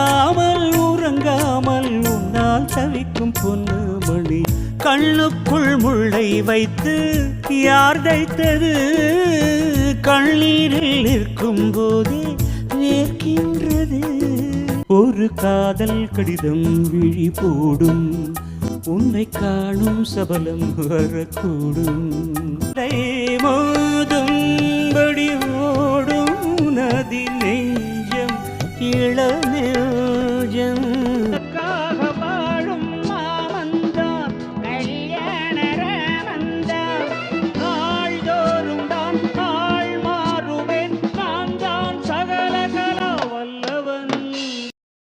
உண்ணாமல் உறங்காமல் உன்னால் தவிக்கும் பொண்ணு மணி கண்ணுக்குள் முள்ளை வைத்து யார் தைத்தது கண்ணீரில் நிற்கும் போதே வேர்க்கின்றது ஒரு காதல் கடிதம் விழி போடும் உன்னை காணும் சபலம் வரக்கூடும் மோதும்படி ஓடும் நதி நெஞ்சம் இளநெல்